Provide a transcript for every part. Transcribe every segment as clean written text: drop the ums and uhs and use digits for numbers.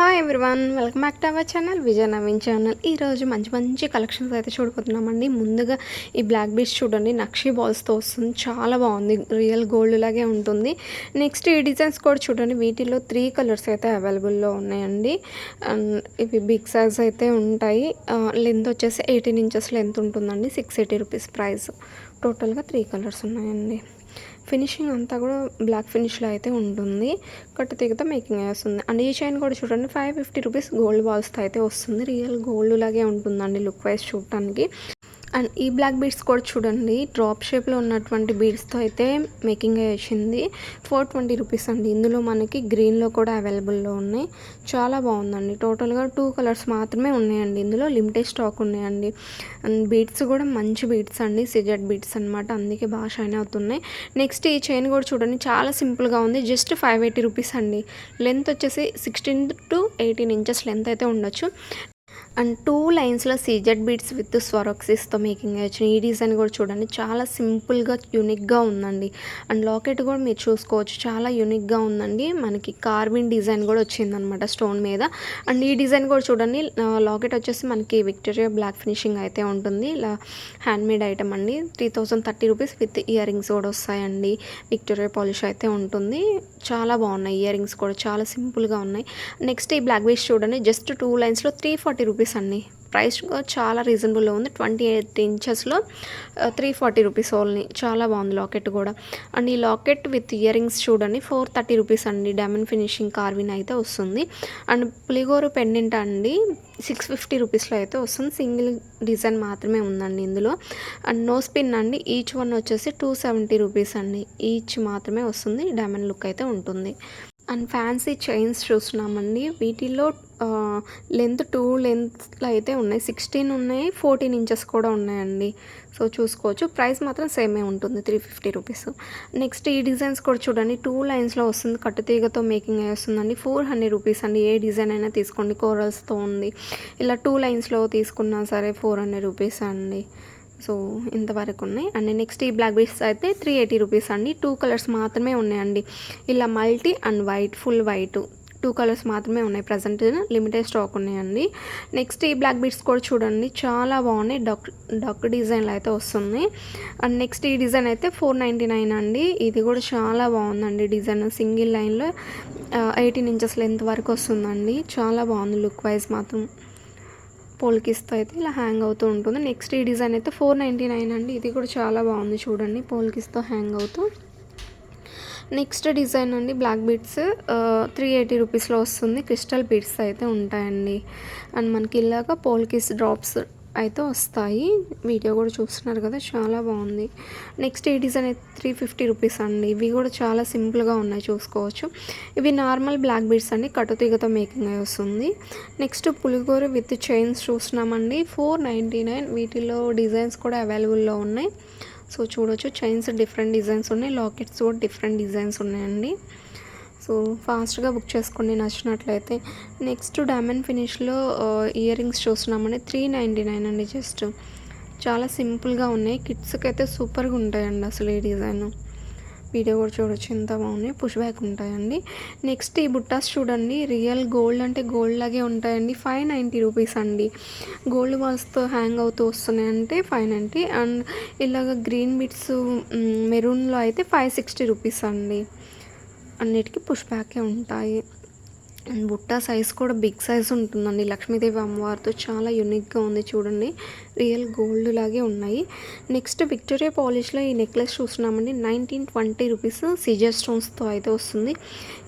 Hi everyone, welcome back to our channel Vijaya Naveen channel. ఈరోజు మంచి మంచి కలెక్షన్స్ అయితే చూడబోతున్నామండి. ముందుగా ఈ బ్లాక్ బీడ్స్ చూడండి, నక్షి బాల్స్తో వస్తుంది. చాలా బాగుంది, రియల్ గోల్డ్ లాగే ఉంటుంది. నెక్స్ట్ ఈ డిజైన్స్ కూడా చూడండి, వీటిలో 3 కలర్స్ అయితే అవైలబుల్లో ఉన్నాయండి. ఇవి బిగ్ సైజ్ అయితే ఉంటాయి. లెంత్ వచ్చేసి 18 ఇంచెస్ లెంత్ ఉంటుందండి. 680 రూపీస్ ప్రైస్. టోటల్గా 3 కలర్స్ ఉన్నాయండి. ఫినిషింగ్ అంతా కూడా బ్లాక్ ఫినిష్లో అయితే ఉంటుంది. కట్టు తీగతో మేకింగ్ వస్తుంది. అండ్ ఈ చైన్ కూడా చూడండి, 550 రూపీస్ గోల్డ్ బాల్స్తో అయితే వస్తుంది. రియల్ గోల్డ్ లాగే ఉంటుందండి లుక్ వైజ్ చూడటానికి. అండ్ ఈ బ్లాక్ బీడ్స్ కూడా చూడండి, డ్రాప్ షేప్లో ఉన్నటువంటి బీడ్స్తో అయితే మేకింగ్ వచ్చింది. 420 రూపీస్ అండి. ఇందులో మనకి గ్రీన్లో కూడా అవైలబుల్లో ఉన్నాయి. చాలా బాగుందండి. టోటల్గా 2 కలర్స్ మాత్రమే ఉన్నాయండి. ఇందులో లిమిటెడ్ స్టాక్ ఉన్నాయండి. అండ్ బీడ్స్ కూడా మంచి బీడ్స్ అండి, సిజెడ్ బీడ్స్ అనమాట, అందుకే బాగా షైన్ అవుతున్నాయి. నెక్స్ట్ ఈ చైన్ కూడా చూడండి, చాలా సింపుల్గా ఉంది. జస్ట్ 580 రూపీస్ అండి. లెంత్ వచ్చేసి 16 to 18 ఇంచెస్ లెంత్ అయితే ఉండొచ్చు. అండ్ 2 లైన్స్లో సీజెడ్ బీడ్స్ విత్ స్వరాక్సిస్తో మేకింగ్ వచ్చిన ఈ డిజైన్ కూడా చూడండి, చాలా సింపుల్గా యూనిక్గా ఉందండి. అండ్ లాకెట్ కూడా మీరు చూసుకోవచ్చు, చాలా యూనిక్గా ఉందండి. మనకి కార్వింగ్ డిజైన్ కూడా వచ్చిందనమాట స్టోన్ మీద. అండ్ ఈ డిజైన్ కూడా చూడండి, లాకెట్ వచ్చేసి మనకి విక్టోరియా బ్లాక్ ఫినిషింగ్ అయితే ఉంటుంది. ఇలా హ్యాండ్మేడ్ ఐటమ్ అండి. 3030 రూపీస్ విత్ ఇయర్ రింగ్స్ కూడా వస్తాయండి. విక్టోరియా పాలిష్ అయితే ఉంటుంది. చాలా బాగున్నాయి ఇయర్ రింగ్స్ కూడా, చాలా సింపుల్గా ఉన్నాయి. నెక్స్ట్ ఈ బ్లాక్ బీడ్స్ చూడండి, జస్ట్ 2 లైన్స్లో 340 రూపీస్ అండి. ప్రైస్ చాలా రీజనబుల్లో ఉంది. 28 ఇంచెస్లో 340 రూపీస్ ఓన్లీ. చాలా బాగుంది లాకెట్ కూడా. అండ్ ఈ లాకెట్ విత్ ఇయర్ రింగ్స్ చూడండి, 430 రూపీస్ అండి. డైమండ్ ఫినిషింగ్ కార్విన్ అయితే వస్తుంది. అండ్ పులిగోరు పెండెంట్ అండి, 650 రూపీస్లో అయితే వస్తుంది. సింగిల్ డిజైన్ మాత్రమే ఉందండి ఇందులో. అండ్ నోస్ పిన్ అండి, ఈచ్ వన్ వచ్చేసి 270 రూపీస్ అండి. ఈచ్ మాత్రమే వస్తుంది. డైమండ్ లుక్ అయితే ఉంటుంది. అండ్ ఫ్యాన్సీ చైన్స్ చూస్తున్నామండి. వీటిల్లో లెంత్ 2 లెంత్లో అయితే ఉన్నాయి. 16 ఉన్నాయి, 14 ఇంచెస్ కూడా ఉన్నాయండి. సో చూసుకోవచ్చు. ప్రైస్ మాత్రం సేమే ఉంటుంది, 350 రూపీస్. నెక్స్ట్ ఈ డిజైన్స్ కూడా చూడండి, 2 లైన్స్లో వస్తుంది. కట్టుతీగతో మేకింగ్ వస్తుందండి. 400 రూపీస్ అండి. ఏ డిజైన్ అయినా తీసుకోండి, కోరల్స్తో ఉంది. ఇలా 2 లైన్స్లో తీసుకున్నా సరే 400 రూపీస్ అండి. సో ఇంతవరకు ఉన్నాయి. అండ్ నెక్స్ట్ ఈ బ్లాక్ బీడ్స్ అయితే 380 రూపీస్ అండి. 2 కలర్స్ మాత్రమే ఉన్నాయండి. ఇలా multi and white, full white 2 colours మాత్రమే ఉన్నాయి. ప్రజెంట్ లిమిటెడ్ స్టాక్ ఉన్నాయండి. నెక్స్ట్ ఈ బ్లాక్ బీడ్స్ కూడా చూడండి, చాలా బాగున్నాయి. డక్ డిజైన్లో అయితే వస్తుంది. అండ్ నెక్స్ట్ ఈ డిజైన్ అయితే 499 అండి. ఇది కూడా చాలా బాగుందండి డిజైన్. సింగిల్ లైన్లో 18 ఇంచెస్ లెంత్ వరకు వస్తుందండి. చాలా బాగుంది లుక్ వైజ్ మాత్రం. పోల్కిస్తో అయితే ఇలా హ్యాంగ్ అవుతూ ఉంటుంది. నెక్స్ట్ ఈ డిజైన్ అయితే 499 అండి. ఇది కూడా చాలా బాగుంది చూడండి, పోల్కిస్తో హ్యాంగ్ అవుతూ. నెక్స్ట్ డిజైన్ అండి, బ్లాక్ బీడ్స్ 380 రూపీస్లో వస్తుంది. క్రిస్టల్ బీడ్స్ అయితే ఉంటాయండి. అండ్ మనకి ఇలాగా పోల్కిస్ డ్రాప్స్ అయితే వస్తాయి. వీడియో కూడా చూస్తున్నారు కదా, చాలా బాగుంది. నెక్స్ట్ ఈ డిజైన్ అయితే 350 రూపీస్ అండి. ఇవి కూడా చాలా సింపుల్గా ఉన్నాయి, చూసుకోవచ్చు. ఇవి నార్మల్ బ్లాక్ బీడ్స్ అండి, కట్టుతీగతో మేకింగ్ అయి వస్తుంది. నెక్స్ట్ పులిగోరు విత్ చైన్స్ చూస్తున్నామండి, 499. వీటిలో డిజైన్స్ కూడా అవైలబుల్లో ఉన్నాయి. సో చూడవచ్చు, చైన్స్ డిఫరెంట్ డిజైన్స్ ఉన్నాయి, లాకెట్స్ కూడా డిఫరెంట్ డిజైన్స్ ఉన్నాయండి. సో ఫాస్ట్గా బుక్ చేసుకోండి నచ్చినట్లయితే. నెక్స్ట్ డైమండ్ ఫినిష్లో ఇయర్ రింగ్స్ చూస్తున్నామండి, 399 అండి. జస్ట్ చాలా సింపుల్గా ఉన్నాయి. కిడ్స్కి అయితే సూపర్గా ఉంటాయండి అసలు ఈ డిజైన్. వీడియో కూడా చూడొచ్చు, ఎంత బాగున్నాయి. పుష్ బ్యాక్ ఉంటాయండి. నెక్స్ట్ ఈ బుట్టాస్ చూడండి, రియల్ గోల్డ్ అంటే గోల్డ్ లాగే ఉంటాయండి. 590 రూపీస్ అండి. గోల్డ్ బాల్స్తో హ్యాంగ్ అవుతూ వస్తున్నాయంటే 590. అండ్ ఇలాగ గ్రీన్ బిట్స్ మెరూన్లో అయితే 560 రూపీస్ అండి. అన్నిటికీ పుష్ బ్యాకే ఉంటాయి. అండ్ బుట్ట సైజ్ కూడా బిగ్ సైజ్ ఉంటుందండి. లక్ష్మీదేవి అమ్మవారితో చాలా యూనిక్గా ఉంది చూడండి, రియల్ గోల్డ్ లాగే ఉన్నాయి. నెక్స్ట్ విక్టోరియా పాలిష్లో ఈ నెక్లెస్ చూస్తున్నామండి, 1920 రూపీస్. సిజర్ స్టోన్స్తో అయితే వస్తుంది.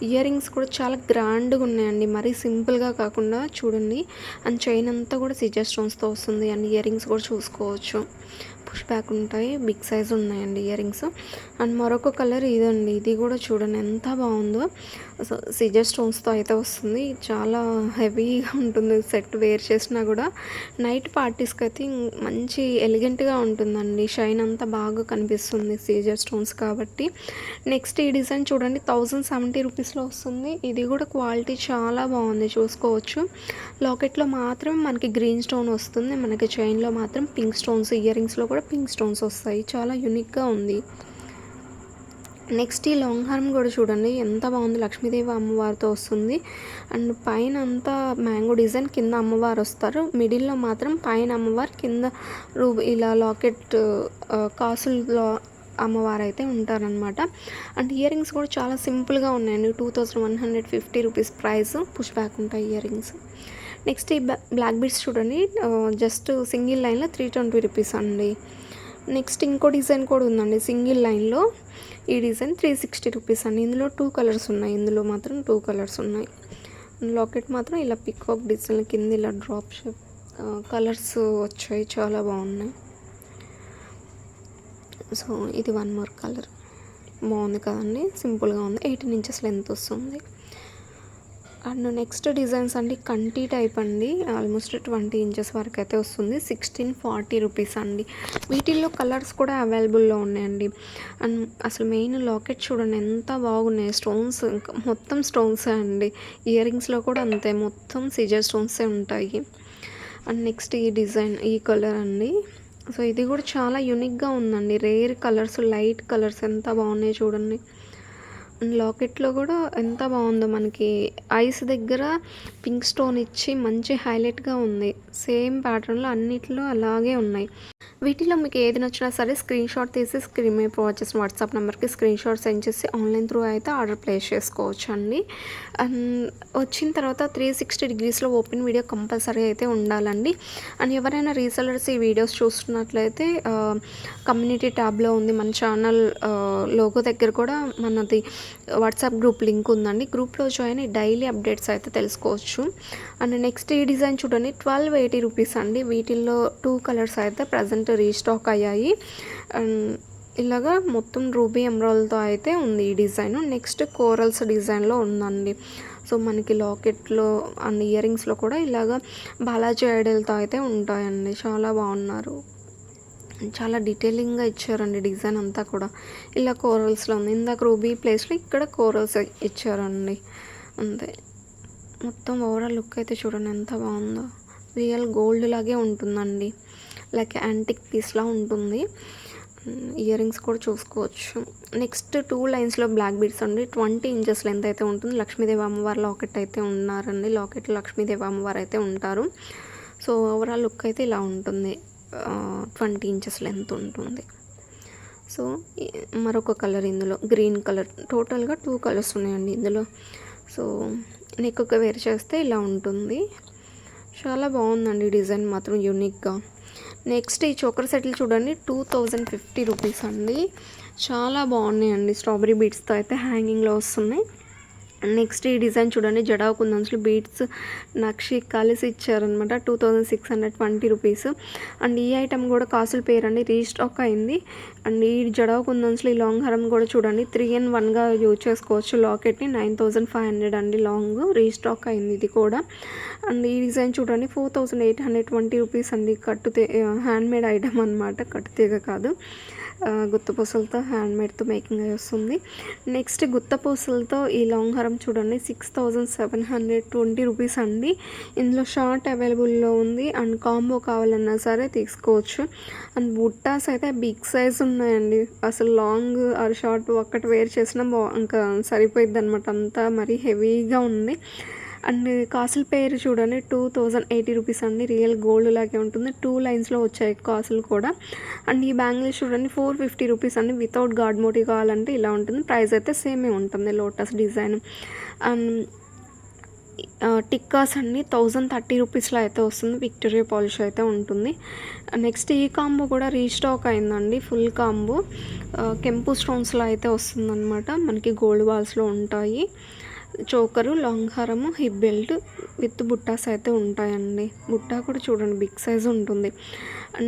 ఇయర్ రింగ్స్ కూడా చాలా గ్రాండ్గా ఉన్నాయండి, మరీ సింపుల్గా కాకుండా చూడండి. అండ్ చైన్ అంతా కూడా సిజర్ స్టోన్స్తో వస్తుంది. అండ్ ఇయర్ రింగ్స్ కూడా చూసుకోవచ్చు, పుష్ బ్యాక్ ఉంటాయి. బిగ్ సైజ్ ఉన్నాయండి ఇయర్ రింగ్స్. అండ్ మరొక కలర్ ఇదండి, ఇది కూడా చూడండి ఎంత బాగుందో. సో సిజర్ స్టోన్స్తో అయితే వస్తుంది. చాలా హెవీగా ఉంటుంది. సెట్ వేర్ చేసినా కూడా నైట్ పార్టీస్కి అయితే మంచి ఎలిగెంట్గా ఉంటుందండి. షైన్ అంతా బాగా కనిపిస్తుంది సిజర్ స్టోన్స్ కాబట్టి. నెక్స్ట్ ఈ డిజైన్ చూడండి, 1070 రూపీస్లో వస్తుంది. ఇది కూడా క్వాలిటీ చాలా బాగుంది, చూసుకోవచ్చు. లాకెట్లో మాత్రం మనకి గ్రీన్ స్టోన్ వస్తుంది, మనకి చైన్లో మాత్రం పింక్ స్టోన్స్, ఇయర్ రింగ్స్లో కూడా పింక్ స్టోన్స్ వస్తాయి. చాలా యూనిక్గా ఉంది. నెక్స్ట్ ఈ లాంగ్ హారం కూడా చూడండి ఎంత బాగుంది, లక్ష్మీదేవి అమ్మవారితో వస్తుంది. అండ్ పైన అంతా మ్యాంగో డిజైన్, కింద అమ్మవారు వస్తారు, మిడిల్లో మాత్రం పైన అమ్మవారు, కింద ఇలా లాకెట్ కాసుల్లో అమ్మవారు అయితే ఉంటారనమాట. అండ్ ఇయర్ రింగ్స్ కూడా చాలా సింపుల్గా ఉన్నాయండి. 2150 రూపీస్ ప్రైస్, పుష్ బ్యాక్ ఉంటాయి ఇయర్ రింగ్స్. నెక్స్ట్ ఈ బ్లాక్ బీడ్స్ చూడండి, జస్ట్ సింగిల్ లైన్లో 320 రూపీస్ అండి. నెక్స్ట్ ఇంకో డిజైన్ కూడా ఉందండి సింగిల్ లైన్లో, ఈ డిజైన్ 360 రూపీస్ అండి. ఇందులో 2 కలర్స్ ఉన్నాయి, ఇందులో మాత్రం 2 కలర్స్ ఉన్నాయి. లాకెట్ మాత్రం ఇలా పికాక్ డిజైన్, కింద ఇలా డ్రాప్ షేప్ కలర్స్ వచ్చాయి, చాలా బాగున్నాయి. సో ఇది 1 మోర్ కలర్, బాగుంది కదండి, సింపుల్గా ఉంది. 18 ఇంచెస్ లెంత్ వస్తుంది. అండ్ నెక్స్ట్ డిజైన్స్ అండి కంటి టైప్ అండి, ఆల్మోస్ట్ 20 ఇంచెస్ వరకు అయితే వస్తుంది. 1640 రూపీస్ అండి. వీటిల్లో కలర్స్ కూడా అవైలబుల్లో ఉన్నాయండి. అండ్ అసలు మెయిన్ లాకెట్ చూడండి ఎంత బాగున్నాయి, స్టోన్స్ మొత్తం స్టోన్సే అండి. ఇయర్ రింగ్స్లో కూడా అంతే, మొత్తం సిజర్ స్టోన్సే ఉంటాయి. అండ్ నెక్స్ట్ ఈ డిజైన్, ఈ కలర్ అండి. సో ఇది కూడా చాలా యూనిక్గా ఉందండి, రేర్ కలర్స్, లైట్ కలర్స్ ఎంత బాగున్నాయి చూడండి. లాకెట్లో కూడా ఎంత బాగుందో, మనకి ఐస్ దగ్గర పింక్ స్టోన్ ఇచ్చి మంచి హైలైట్గా ఉంది. సేమ్ ప్యాటర్న్లో అన్నిట్లో అలాగే ఉన్నాయి. వీటిలో మీకు ఏది నచ్చినా సరే స్క్రీన్ షాట్ తీసి స్క్రీన్ మీద ప్రొవైడ్ చేసిన వాట్సాప్ నెంబర్కి స్క్రీన్ షాట్ సెండ్ చేసి ఆన్లైన్ త్రూ అయితే ఆర్డర్ ప్లేస్ చేసుకోవచ్చు అండి. అండ్ వచ్చిన తర్వాత 360 డిగ్రీస్లో ఓపెన్ వీడియో కంపల్సరీ అయితే ఉండాలండి. అండ్ ఎవరైనా రీసెలర్స్ ఈ వీడియోస్ చూస్తున్నట్లయితే కమ్యూనిటీ ట్యాబ్లో ఉంది, మన ఛానల్ లోగో దగ్గర కూడా మనది వాట్సాప్ గ్రూప్ లింక్ ఉందండి. గ్రూప్లో జాయిన్ అయ్యి డైలీ అప్డేట్స్ అయితే తెలుసుకోవచ్చు. అండ్ నెక్స్ట్ ఈ డిజైన్ చూడండి, 1280 రూపీస్ అండి. వీటిల్లో 2 కలర్స్ అయితే ప్రజెంట్ రీస్టాక్ అయ్యాయి. అండ్ ఇలాగా మొత్తం రూబీ ఎమరాల్డ్తో అయితే ఉంది ఈ డిజైన్. నెక్స్ట్ కోరల్స్ డిజైన్లో ఉందండి. సో మనకి లాకెట్లో అండ్ ఇయర్ రింగ్స్లో కూడా ఇలాగా బాలాజీ ఐడల్తో అయితే ఉంటాయండి. చాలా బాగున్నారు, చాలా డీటెయిలింగ్గా ఇచ్చారండి డిజైన్ అంతా కూడా. ఇలా కోరల్స్లో ఉంది, ఇందాక రూబీ ప్లేస్లో ఇక్కడ కోరల్స్ ఇచ్చారండి అంతే. మొత్తం ఓవరాల్ లుక్ అయితే చూడండి ఎంత బాగుందో, రియల్ గోల్డ్ లాగే ఉంటుందండి, లైక్ యాంటిక్ పీస్లా ఉంటుంది. ఇయర్ రింగ్స్ కూడా చూసుకోవచ్చు. నెక్స్ట్ 2 లైన్స్లో బ్లాక్ బీడ్స్ అండి, 20 ఇంచెస్ లెంత్ అయితే ఉంటుంది. లక్ష్మీదేవి అమ్మవారి లాకెట్ అయితే ఉన్నారండి, లాకెట్లో లక్ష్మీదేవి అమ్మవారు అయితే ఉంటారు. సో ఓవరాల్ లుక్ అయితే ఇలా ఉంటుంది, 20 ఇంచెస్ లెంత్ ఉంటుంది. సో మరొక కలర్ ఇందులో గ్రీన్ కలర్, టోటల్గా 2 కలర్స్ ఉన్నాయండి ఇందులో. సో నెక్ వేర్ చేస్తే ఇలా ఉంటుంది, చాలా బాగుందండి డిజైన్ మాత్రం యూనిక్గా. నెక్స్ట్ ఈ చోకర్ సెట్లు చూడండి, 2050 రూపీస్ అండి. చాలా బాగున్నాయండి, స్ట్రాబెరీ బీడ్స్తో అయితే హ్యాంగింగ్లో వస్తున్నాయి. నెక్స్ట్ ఈ డిజైన్ చూడండి, జడా కుందన్స్లో బీడ్స్ నక్షి కలిసి ఇచ్చారనమాట, 2620 రూపీస్. అండ్ ఈ ఐటమ్ కూడా కాసుల పేరు అండి, రీస్టాక్ అయింది. అండ్ ఈ జడా కుందన్స్లో ఈ లాంగ్ హారం కూడా చూడండి 3-in-1గా యూజ్ చేసుకోవచ్చు. లాకెట్ని 9500 అండి, లాంగ్ రీస్టాక్ అయింది ఇది కూడా. అండ్ ఈ డిజైన్ చూడండి 4820 రూపీస్ అండి. హ్యాండ్మేడ్ ఐటమ్ అనమాట, కట్టుతీగ కాదు, గుత్తపూసలతో హ్యాండ్మేడ్తో మేకింగ్ వస్తుంది. నెక్స్ట్ గుత్తపూసలతో ఈ లాంగ్ హారం చూడండి 6720 రూపీస్ అండి. ఇందులో షార్ట్ అవైలబుల్లో ఉంది, అండ్ కాంబో కావాలన్నా సరే తీసుకోవచ్చు. అండ్ బుట్టాస్ అయితే బిగ్ సైజ్ ఉన్నాయండి, అసలు లాంగ్ ఆర్ షార్ట్ ఒక్కటి వేర్ చేసినా ఇంకా సరిపోయిద్ది అనమాట, అంతా మరీ హెవీగా ఉంది. అండ్ కాసుల పేరు చూడండి 2080 రూపీస్ అండి, రియల్ గోల్డ్ లాగే ఉంటుంది. 2 లైన్స్లో వచ్చాయి కాసులు కూడా. అండ్ ఈ బ్యాంగిల్స్ చూడండి 450 రూపీస్ అండి, వితౌట్ గాడ్ మోటీ కావాలంటే ఇలా ఉంటుంది. ప్రైస్ అయితే సేమే ఉంటుంది, లోటస్ డిజైన్. అండ్ టిక్కాస్ అండి 1030 రూపీస్లో అయితే వస్తుంది, విక్టోరియా పాలిష్ అయితే ఉంటుంది. నెక్స్ట్ ఈ కాంబో కూడా రీస్టాక్ అయిందండి, ఫుల్ కాంబో కెంపు స్టోన్స్లో అయితే వస్తుందన్నమాట. మనకి గోల్డ్ బాల్స్లో ఉంటాయి. చోకరు, లాంగ్ హారము, హిప్ బెల్ట్ విత్ బుట్టాస్ అయితే ఉంటాయండి. బుట్టా కూడా చూడండి బిగ్ సైజ్ ఉంటుంది.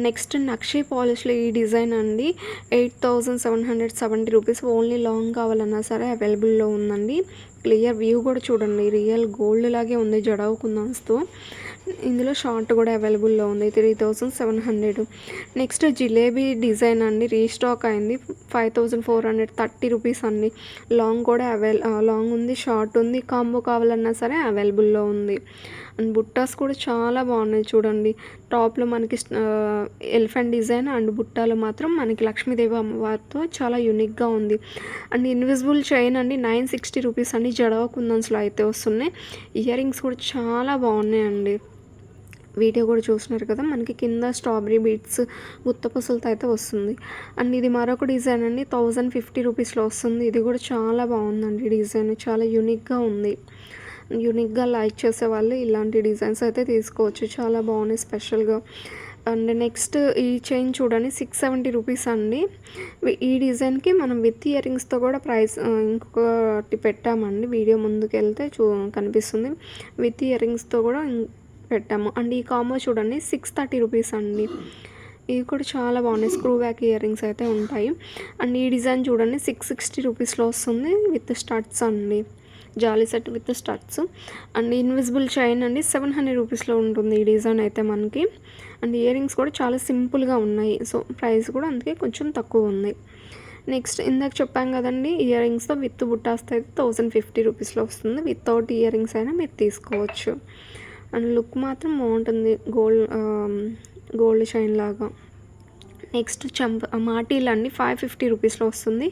నెక్స్ట్ నక్షి పాలిష్లో ఈ డిజైన్ అండి 8770 రూపీస్. ఓన్లీ లాంగ్ కావాలన్నా సరే అవైలబుల్లో ఉందండి. క్లియర్ వ్యూ కూడా చూడండి, రియల్ గోల్డ్ లాగే ఉంది జడావు కుందన్స్తో. ఇందులో షార్ట్ కూడా అవైలబుల్లో ఉంది 3700. నెక్స్ట్ జిలేబీ డిజైన్ అండి, రీస్టాక్ అయింది 5430 రూపీస్ అండి. లాంగ్ కూడా లాంగ్ ఉంది, షార్ట్ ఉంది, కాంబో కావాలన్నా సరే అవైలబుల్లో ఉంది. అండ్ బుట్టాస్ కూడా చాలా బాగున్నాయి చూడండి. టాప్లో మనకి ఎలిఫెంట్ డిజైన్ అండ్ బుట్టాలో మాత్రం మనకి లక్ష్మీదేవి అమ్మవారితో చాలా యూనిక్గా ఉంది. అండ్ ఇన్విజిబుల్ చైన్ అండి 960 రూపీస్ అండి. జడవ కుందన్స్లో అయితే వస్తున్నాయి. ఇయర్ రింగ్స్ కూడా చాలా బాగున్నాయండి. వీడియో కూడా చూస్తున్నారు కదా, మనకి కింద స్ట్రాబెరీ బీట్స్ గుత్తపూసలతో అయితే వస్తుంది. అండ్ ఇది మరొక డిజైన్ అండి 1050 రూపీస్లో వస్తుంది. ఇది కూడా చాలా బాగుందండి, డిజైన్ చాలా యూనిక్గా ఉంది. యూనిక్గా లైక్ చేసే వాళ్ళు ఇలాంటి డిజైన్స్ అయితే తీసుకోవచ్చు, చాలా బాగున్నాయి స్పెషల్గా. అండ్ నెక్స్ట్ ఈ చైన్ చూడండి 670 రూపీస్ అండి. ఈ డిజైన్కి మనం విత్ ఇయర్ రింగ్స్తో కూడా ప్రైస్ ఇంకొకటి పెట్టామండి, వీడియో ముందుకు వెళ్తే కనిపిస్తుంది. విత్ ఇయర్ రింగ్స్తో కూడా పెట్టాము. అండ్ ఈ కాంబో చూడండి 630 రూపీస్ అండి. ఇవి కూడా చాలా బాగున్నాయి, స్క్రూ బ్యాక్ ఇయర్ రింగ్స్ అయితే ఉంటాయి. అండ్ ఈ డిజైన్ చూడండి 660 రూపీస్లో వస్తుంది విత్ స్టడ్స్ అండి, జాలీ set with studs. And invisible chain అండి 700 రూపీస్లో ఉంటుంది ఈ డిజైన్ అయితే మనకి. అండ్ ఇయర్ రింగ్స్ కూడా చాలా సింపుల్గా ఉన్నాయి, సో ప్రైస్ కూడా అందుకే కొంచెం తక్కువ ఉంది. నెక్స్ట్ ఇందాక చెప్పాం కదండి, ఇయర్ రింగ్స్తో విత్ బుట్టాస్తో అయితే 1050 రూపీస్లో వస్తుంది. వితౌట్ ఇయర్ రింగ్స్ అయినా మీరు తీసుకోవచ్చు. అండ్ లుక్ మాత్రం బాగుంటుంది, గోల్డ్ షైన్ లాగా. నెక్స్ట్ మాటీలు అండి 550 రూపీస్లో వస్తుంది.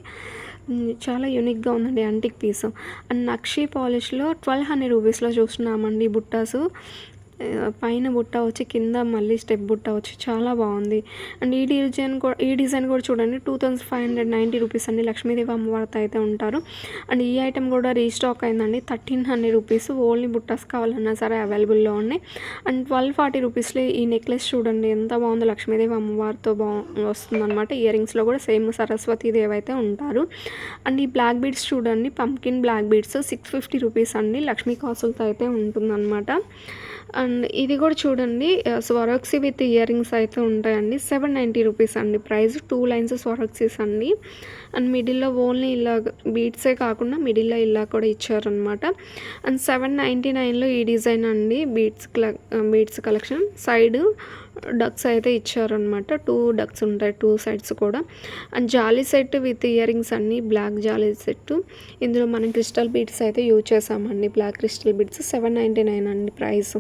చాలా యూనిక్గా ఉందండి యాంటిక్ పీస్. అండ్ నక్షి పాలిష్లో 1200 రూపీస్లో చూస్తున్నామండి బుట్టాసు. పైన బుట్ట వచ్చి కింద మళ్ళీ స్టెప్ బుట్ట వచ్చి చాలా బాగుంది. అండ్ ఈ డిజైన్ కూడా చూడండి 2590 రూపీస్ అండి. లక్ష్మీదేవి అమ్మవారితో అయితే ఉంటారు. అండ్ ఈ ఐటెం కూడా రీస్టాక్ అయిందండి 1300 రూపీస్. ఓన్లీ బుట్టాస్ కావాలన్నా సరే అవైలబుల్లో ఉన్నాయి. అండ్ 1240 రూపీస్లో ఈ నెక్లెస్ చూడండి ఎంత బాగుందో, లక్ష్మీదేవి అమ్మవారితో వస్తుందన్నమాట. ఇయర్ రింగ్స్లో కూడా సేమ్ సరస్వతీదేవి అయితే ఉంటారు. అండ్ ఈ బ్లాక్ బీడ్స్ చూడండి, పంకిన్ బ్లాక్ బీడ్స్ 650 రూపీస్ అండి. లక్ష్మీ కాసులతో అయితే ఉంటుందన్నమాట. అండ్ ఇది కూడా చూడండి స్వరాక్సీ విత్ ఇయర్ రింగ్స్ అయితే ఉంటాయండి. 790 రూపీస్ అండి ప్రైస్. 2 లైన్స్ స్వరాక్సీస్ అండి. అండ్ మిడిల్లో ఓన్లీ ఇలా బీట్సే కాకుండా మిడిల్లో ఇలా కూడా ఇచ్చారనమాట. అండ్ 799లో ఈ డిజైన్ అండి, బీట్స్ కలెక్షన్. సైడ్ డక్స్ అయితే ఇచ్చారనమాట, 2 డక్స్ ఉంటాయి 2 సైడ్స్ కూడా. And jolly set with ear rings అన్ని బ్లాక్ జాలీ సెట్. ఇందులో మనం క్రిస్టల్ బీడ్స్ అయితే యూజ్ చేసామండి, బ్లాక్ క్రిస్టల్ బీడ్స్ 799 అండి ప్రైస్.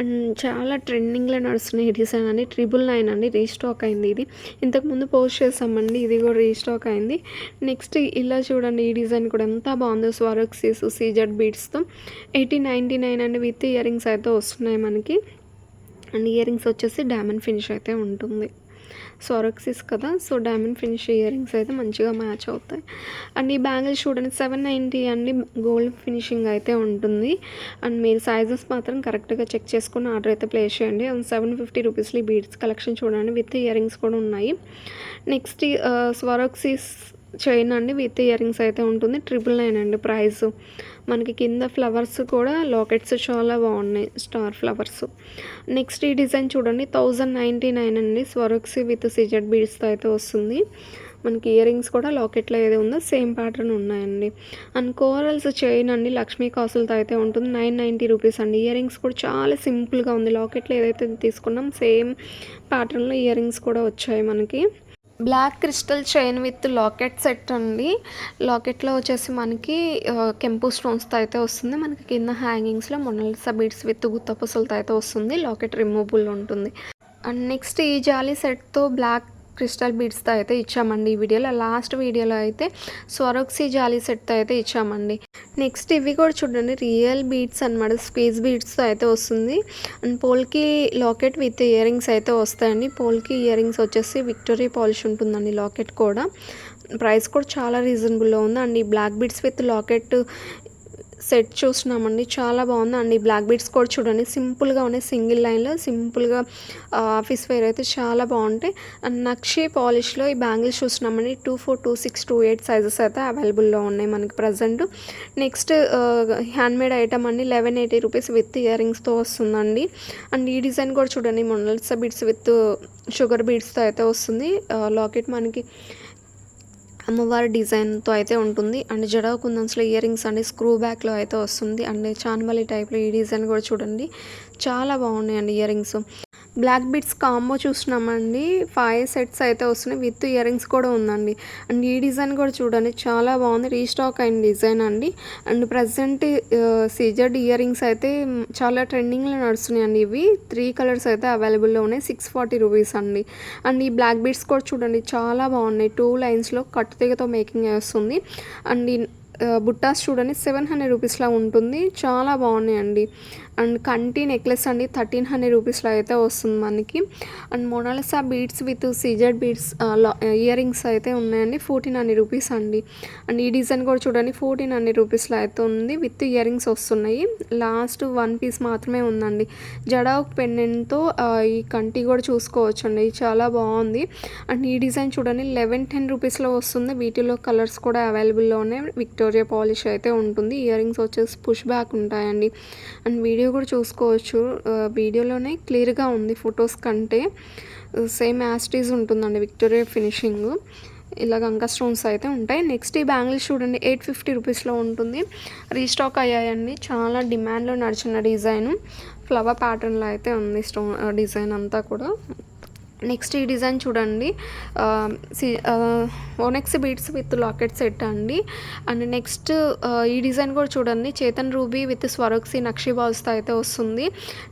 అండ్ చాలా ట్రెండింగ్లో నడుస్తున్నాయి ఈ డిజైన్ అండి. 999 అండి, రీస్టాక్ అయింది ఇది. ఇంతకుముందు పోస్ట్ చేసామండి, ఇది కూడా రీస్టాక్ అయింది. నెక్స్ట్ ఇలా చూడండి, ఈ డిజైన్ కూడా ఎంత బాగుందో, స్వరాక్సీస్ సీజెడ్ బీడ్స్తో 1899 అండి. విత్ ఇయర్ రింగ్స్ అయితే వస్తున్నాయి మనకి. అండ్ ఇయర్ రింగ్స్ వచ్చేసి డైమండ్ ఫినిష్ అయితే ఉంటుంది. స్వరాక్సీస్ కదా, so diamond finish ear rings అయితే మంచిగా మ్యాచ్ అవుతాయి. అండ్ ఈ బ్యాంగిల్స్ చూడండి 790 అండి, గోల్డ్ ఫినిషింగ్ అయితే ఉంటుంది. అండ్ మీరు సైజెస్ మాత్రం కరెక్ట్గా చెక్ చేసుకుని ఆర్డర్ అయితే ప్లేస్ చేయండి. అండ్ 750 రూపీస్లో ఈ బీడ్స్ కలెక్షన్ చూడండి, విత్ ఇయర్ రింగ్స్ కూడా ఉన్నాయి. నెక్స్ట్ స్వరాక్సీస్ చైన్ అండి, విత్ ఇయర్ రింగ్స్ అయితే ఉంటుంది. 999 అండి ప్రైస్. మనకి కింద ఫ్లవర్స్ కూడా లాకెట్స్ చాలా బాగున్నాయి, స్టార్ ఫ్లవర్స్. నెక్స్ట్ ఈ డిజైన్ చూడండి 1099 అండి. స్వరాక్సీ విత్ సిజెడ్ బీడ్స్తో అయితే వస్తుంది. మనకి ఇయర్ రింగ్స్ కూడా లాకెట్లో ఏదో ఉందో సేమ్ ప్యాటర్న్ ఉన్నాయండి. అండ్ కోరల్స్ చైన్ అండి, లక్ష్మీ కాసులతో అయితే ఉంటుంది. 990 రూపీస్ అండి. ఇయర్ రింగ్స్ కూడా చాలా సింపుల్గా ఉంది. లాకెట్లో ఏదైతే తీసుకున్నాం సేమ్ ప్యాటర్న్లో ఇయర్ రింగ్స్ కూడా వచ్చాయి మనకి. Black crystal chain with locket set అండి. లాకెట్లో వచ్చేసి మనకి కెంపు స్టోన్స్తో అయితే వస్తుంది. మనకి కింద హ్యాంగింగ్స్లో మొనాలిసా బీడ్స్ విత్ గుత్తపూసలతో అయితే వస్తుంది. లాకెట్ రిమూవబుల్ ఉంటుంది. అండ్ నెక్స్ట్ ఈ జాలీ సెట్తో బ్లాక్ క్రిస్టల్ బీడ్స్తో అయితే ఇచ్చామండి ఈ వీడియోలో. లాస్ట్ వీడియోలో అయితే స్వరాక్సీ జాలీ సెట్తో అయితే ఇచ్చామండి. నెక్స్ట్ ఇవి కూడా చూడండి, రియల్ బీడ్స్ అనమాట, స్క్వీజ్ బీడ్స్తో అయితే వస్తుంది. And polki locket with earrings అయితే వస్తాయండి. పోల్కి ఇయర్ రింగ్స్ వచ్చేసి విక్టోరియా పాలిష్ ఉంటుందండి. లాకెట్ కూడా ప్రైస్ కూడా చాలా రీజనబుల్లో ఉంది. అండ్ ఈ black beads with locket set చూస్తున్నామండి, చాలా బాగుంది. అండ్ ఈ బ్లాక్ బీడ్స్ కూడా చూడండి సింపుల్గా ఉన్నాయి, సింగిల్ లైన్లో సింపుల్గా ఆఫీస్ వేర్ అయితే చాలా బాగుంటాయి. అండ్ నక్షి పాలిష్లో ఈ బ్యాంగిల్స్ చూస్తున్నామండి. 24, 26, 28 సైజెస్ అయితే అవైలబుల్లో ఉన్నాయి మనకి ప్రజెంట్. నెక్స్ట్ హ్యాండ్మేడ్ ఐటమ్ అండి, 1180 రూపీస్ విత్ ఇయర్ రింగ్స్తో వస్తుందండి. అండ్ ఈ డిజైన్ కూడా చూడండి, మొనాలిసా బీడ్స్ విత్ షుగర్ బీడ్స్తో అయితే వస్తుంది. లాకెట్ మనకి అమ్మవారి డిజైన్‌తో అయితే ఉంటుంది. అండ్ జడ కుందన్స్‌లో ఇయర్ రింగ్స్ అండి స్క్రూ బ్యాక్‌లో అయితే వస్తుంది. అండ్ చాన్‌బాలి టైప్‌లో ఈ డిజైన్ కూడా చూడండి. చాలా బాగున్నాయండి ear rings. Black beads combo చూస్తున్నామండి. 5 సెట్స్ అయితే వస్తున్నాయి. విత్ ఇయర్ రింగ్స్ కూడా ఉందండి. అండ్ ఈ డిజైన్ కూడా చూడండి చాలా బాగుంది. రీస్టాక్ అయిన డిజైన్ అండి. And present CZ ear rings అయితే చాలా ట్రెండింగ్‌లో నడుస్తున్నాయండి ఇవి. 3 కలర్స్ అయితే అవైలబుల్‌లో ఉన్నాయి. 640 రూపీస్ అండి. అండ్ ఈ బ్లాక్ బీడ్స్ కూడా చూడండి చాలా బాగున్నాయి. 2 లైన్స్‌లో కట్టు తీగతో మేకింగ్ చేస్తుంది. అండ్ ఈ బుట్టాస్ చూడండి 700 రూపీస్‌లా ఉంటుంది. చాలా బాగున్నాయండి. అండ్ కంటి నెక్లెస్ అండి 1300 రూపీస్‌లో అయితే వస్తుంది మనకి. And Mona Lisa beads with CZ beads ear rings అయితే ఉన్నాయండి. 1400 రూపీస్ అండి. అండ్ ఈ డిజైన్ కూడా చూడండి 1400 రూపీస్‌లో అయితే ఉంది. విత్ ఇయర్ రింగ్స్ వస్తున్నాయి. లాస్ట్ 1 పీస్ మాత్రమే ఉందండి. జడా పెండెంట్‌తో ఈ కంటి కూడా చూసుకోవచ్చండి. చాలా బాగుంది. అండ్ ఈ డిజైన్ చూడండి 1110 రూపీస్‌లో వస్తుంది. వీటిలో కలర్స్ కూడా అవైలబుల్‌లో ఉన్నాయి. విక్టోరియా పాలిష్ అయితే ఉంటుంది. ఇయర్ రింగ్స్ వచ్చేసి పుష్ బ్యాక్ ఉంటాయండి. అండ్ వీడియో కూడా చూసుకోవచ్చు. వీడియోలోనే క్లియర్గా ఉంది ఫొటోస్ కంటే. సేమ్ యాజ్ ఇట్ ఈజ్ ఉంటుందండి విక్టోరియా ఫినిషింగ్. ఇలాగ అంకా స్టోన్స్ అయితే ఉంటాయి. నెక్స్ట్ ఈ బ్యాంగిల్స్ చూడండి 850 రూపీస్లో ఉంటుంది. రీస్టాక్ అయ్యాయండి. చాలా డిమాండ్లో నడిచిన డిజైన్. ఫ్లవర్ ప్యాటర్న్లో అయితే ఉంది డిజైన్ అంతా కూడా. నెక్స్ట్ ఈ డిజైన్ చూడండి onyx beads with locket set అండి. అండ్ నెక్స్ట్ ఈ డిజైన్ కూడా చూడండి చేతన్ రూబీ విత్ స్వరోక్సీ నక్షి బాల్స్తో అయితే వస్తుంది.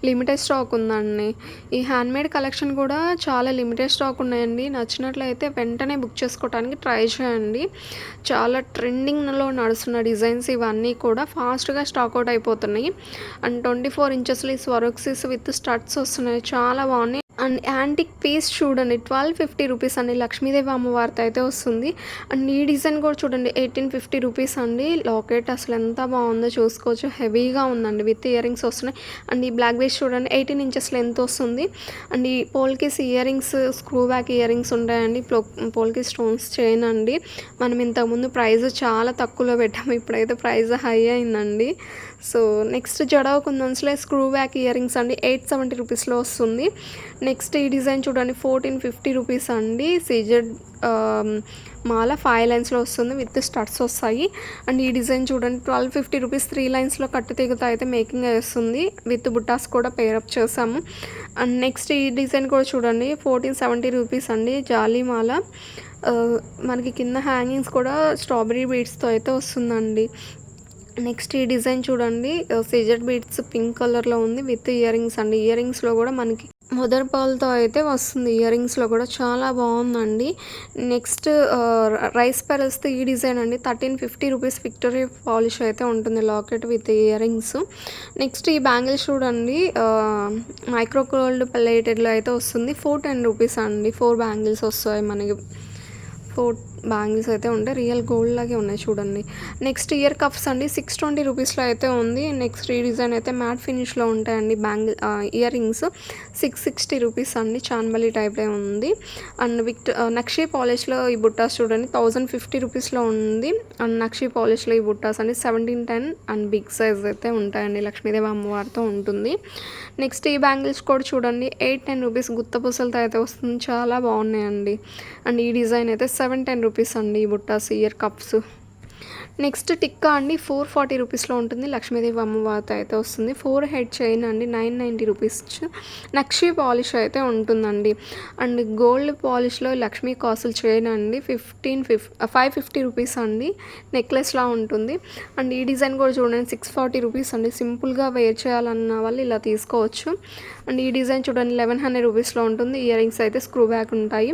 లిమిటెడ్ స్టాక్ ఉందండి. ఈ హ్యాండ్మేడ్ కలెక్షన్ కూడా చాలా లిమిటెడ్ స్టాక్ ఉన్నాయండి. నచ్చినట్లయితే వెంటనే బుక్ చేసుకోవడానికి ట్రై చేయండి. చాలా ట్రెండింగ్లో నడుస్తున్న డిజైన్స్ ఇవన్నీ కూడా ఫాస్ట్గా స్టాక్అవుట్ అయిపోతున్నాయి. అండ్ 24 ఇంచెస్లో ఈ స్వరోక్సీస్ విత్ స్టడ్స్ వస్తున్నాయి. చాలా బాగున్నాయి. అండ్ యాంటిక్ పీస్ చూడండి 1250 రూపీస్ అండి. లక్ష్మీదేవి అమ్మవారితో అయితే వస్తుంది. అండ్ ఈ డిజైన్ కూడా చూడండి 1850 రూపీస్ అండి. లాకెట్ అసలు ఎంత బాగుందో చూసుకోవచ్చు. హెవీగా ఉందండి. విత్ ఇయర్ రింగ్స్ వస్తున్నాయి. అండ్ ఈ బ్లాక్ బేస్ చూడండి 18 ఇంచెస్ లెంత్ వస్తుంది. అండ్ ఈ polkis ear rings screw back ear rings ఉంటాయండి. పోల్కి స్టోన్స్ చైన్ అండి. మనం ఇంతకుముందు ప్రైస్ చాలా తక్కువలో పెట్టాము. ఇప్పుడైతే ప్రైస్ హై అయిందండి. సో నెక్స్ట్ జడా కుందన్స్లో స్క్రూ బ్యాక్ ఇయర్ రింగ్స్ అండి 870 రూపీస్లో వస్తుంది. నెక్స్ట్ ఈ డిజైన్ చూడండి 1450 రూపీస్ అండి. సీజెడ్ మాల 5 లైన్స్లో వస్తుంది. విత్ స్టడ్స్ వస్తాయి. అండ్ ఈ డిజైన్ చూడండి 1250 రూపీస్ 3 లైన్స్లో కట్టు తీగతో అయితే మేకింగ్ వేస్తుంది. విత్ బుట్టాస్ కూడా పేరప్ చేసాము. అండ్ నెక్స్ట్ ఈ డిజైన్ కూడా చూడండి 1470 రూపీస్ అండి. జాలీ మాల మనకి కింద హ్యాంగింగ్స్ కూడా స్ట్రాబెరీ బీడ్స్తో అయితే వస్తుందండి. నెక్స్ట్ ఈ డిజైన్ చూడండి సీజెడ్ బీడ్స్ పింక్ కలర్లో ఉంది. విత్ ఇయర్ రింగ్స్ అండి. ఇయర్ రింగ్స్లో కూడా మనకి మదర్ పర్ల్తో అయితే వస్తుంది. ఇయర్ రింగ్స్లో కూడా చాలా బాగుందండి. నెక్స్ట్ రైస్ పెరల్స్తో ఈ డిజైన్ అండి 1350 రూపీస్ విక్టోరియా పాలిష్ అయితే ఉంటుంది. Locket with ear rings. Next ఈ బ్యాంగిల్స్ చూడండి మైక్రో గోల్డ్ ప్లేటెడ్లో అయితే వస్తుంది. 410 రూపీస్ అండి. 4 బ్యాంగిల్స్ వస్తాయి మనకి. 4 బ్యాంగిల్స్ అయితే ఉంటాయి. రియల్ గోల్డ్ లాగే ఉన్నాయి చూడండి. నెక్స్ట్ ఇయర్ కప్స్ అండి 620 రూపీస్లో అయితే ఉంది. నెక్స్ట్ ఈ డిజైన్ అయితే మ్యాట్ ఫినిష్లో ఉంటాయండి. ఇయర్ రింగ్స్ 660 రూపీస్ అండి. చాన్బలి టైప్లో ఉంది. అండ్ నక్షి పాలిష్లో ఈ బుట్టాస్ చూడండి 1050 రూపీస్లో ఉంది. అండ్ నక్షి పాలిష్లో ఈ బుట్టాస్ అండి 1710 అండ్ బిగ్ సైజ్ అయితే ఉంటాయండి. లక్ష్మీదేవి అమ్మవారితో ఉంటుంది. నెక్స్ట్ ఈ బ్యాంగిల్స్ కూడా చూడండి 810 రూపీస్ గుత్త పూసలతో అయితే వస్తుంది. చాలా బాగున్నాయండి. అండ్ ఈ డిజైన్ అయితే 710 రూపీస్ అండి. ఈ బుట్టాస్ ఇయర్ కప్స్. నెక్స్ట్ టిక్కా అండి 440 రూపీస్లో ఉంటుంది. లక్ష్మీదేవి అమ్మవారితో అయితే వస్తుంది. 4 హెడ్ చైన్ అండి 990 రూపీస్. నక్షి పాలిష్ అయితే ఉంటుందండి. అండ్ గోల్డ్ పాలిష్లో లక్ష్మీ కాసులు చైన్ అండి 550 రూపీస్ అండి. నెక్లెస్లా ఉంటుంది. అండ్ ఈ డిజైన్ కూడా చూడండి 640 రూపీస్ అండి. సింపుల్గా వేర్ చేయాలన్న వాళ్ళు ఇలా తీసుకోవచ్చు. అండ్ ఈ డిజైన్ చూడండి 1100 రూపీస్లో ఉంటుంది. ఇయర్ రింగ్స్ అయితే స్క్రూ బ్యాక్ ఉంటాయి.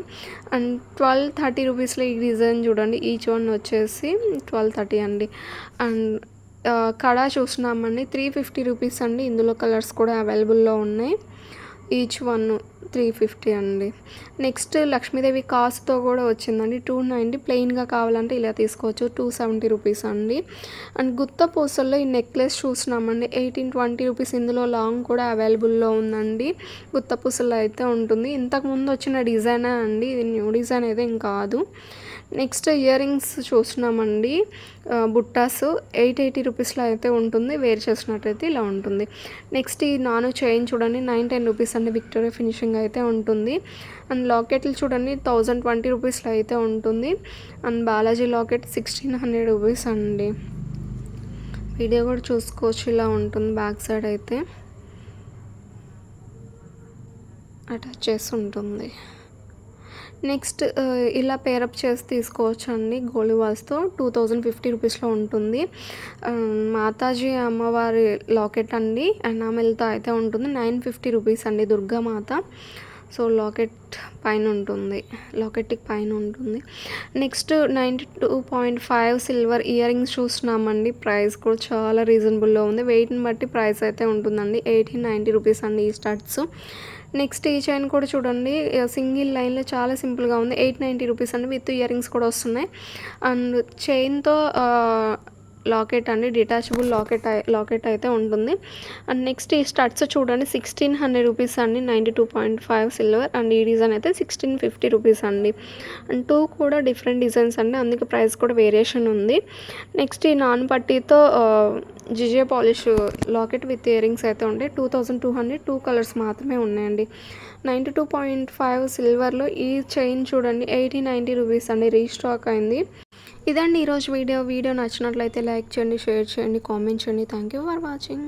అండ్ 1230 రూపీస్లో ఈ డిజైన్ చూడండి ఈచ్ వన్ వచ్చేసి 1230 అండి. అండ్ కడా చూస్తున్నామండి 350 రూపీస్ అండి. ఇందులో కలర్స్ కూడా అవైలబుల్లో ఉన్నాయి. ఈచ్ వన్ 350 అండి. నెక్స్ట్ లక్ష్మీదేవి కాస్ట్తో కూడా వచ్చిందండి 290. ప్లెయిన్గా కావాలంటే ఇలా తీసుకోవచ్చు 270 రూపీస్ అండి. అండ్ గుత్త పూసల్లో ఈ నెక్లెస్ చూస్తున్నామండి 1820 రూపీస్. ఇందులో లాంగ్ కూడా అవైలబుల్లో ఉందండి. గుత్త పూసల్లో అయితే ఉంటుంది. ఇంతకుముందు వచ్చిన డిజైనే అండి. ఇది న్యూ డిజైన్ అయితే ఏం కాదు. నెక్స్ట్ ఇయర్ రింగ్స్ చూస్తున్నామండి. బుట్టాస్ 880 రూపీస్లో అయితే ఉంటుంది. వేర్ చేసినట్టయితే ఇలా ఉంటుంది. నెక్స్ట్ ఈ నాను చైన్ చూడండి 910 రూపీస్ అండి. విక్టోరియా ఫినిషింగ్ అయితే ఉంటుంది. అండ్ లాకెట్లు చూడండి 1020 రూపీస్లో అయితే ఉంటుంది. అండ్ బాలాజీ లాకెట్ 1600 రూపీస్ అండి. వీడియో కూడా చూసుకోవచ్చు, ఇలా ఉంటుంది. బ్యాక్ సైడ్ అయితే అటాచ్ చేసి ఉంటుంది. నెక్స్ట్ ఇలా పేరప్ చేసి తీసుకోవచ్చు అండి. గోల్డ్ బాల్స్తో 2050 రూపీస్లో ఉంటుంది. మాతాజీ అమ్మవారి లాకెట్ అండి ఎనామెల్తో అయితే ఉంటుంది. 950 రూపీస్ అండి. దుర్గామాత. సో లాకెట్కి పైన ఉంటుంది. నెక్స్ట్ 92.5 సిల్వర్ ఇయర్ రింగ్స్ చూస్తున్నామండి. ప్రైస్ కూడా చాలా రీజనబుల్లో ఉంది. వెయిట్ని బట్టి ప్రైస్ అయితే ఉంటుందండి. 1890 రూపీస్ అండి ఈ స్టడ్స్. నెక్స్ట్ ఈ చైన్ కూడా చూడండి, సింగిల్ లైన్లో చాలా సింపుల్గా ఉంది. 890 రూపీస్ అండి. విత్ ఇయర్ రింగ్స్ కూడా వస్తున్నాయి. అండ్ చైన్తో లాకెట్ అండి, డిటాచబుల్ లాకెట్ అయితే ఉంటుంది. అండ్ నెక్స్ట్ ఈ స్టడ్స్ చూడండి 1600 రూపీస్ అండి. 92.5 సిల్వర్. అండ్ ఈ డిజైన్ అయితే 1650 రూపీస్ అండి. అండ్ 2 కూడా డిఫరెంట్ డిజైన్స్ అండి, అందుకే ప్రైస్ కూడా వేరియేషన్ ఉంది. నెక్స్ట్ ఈ నాన్ పట్టీతో GJ polish locket with earrings అయితే ఉంటాయి. 2200. 2 కలర్స్ మాత్రమే ఉన్నాయండి. 92.5 సిల్వర్లో ఈ చైన్ చూడండి 8090 రూపీస్ అండి. రీస్టాక్ అయింది. ఇదండి ఈరోజు వీడియో నచ్చినట్లయితే లైక్ చేయండి, షేర్ చేయండి, కామెంట్ చేయండి. Thank you for watching.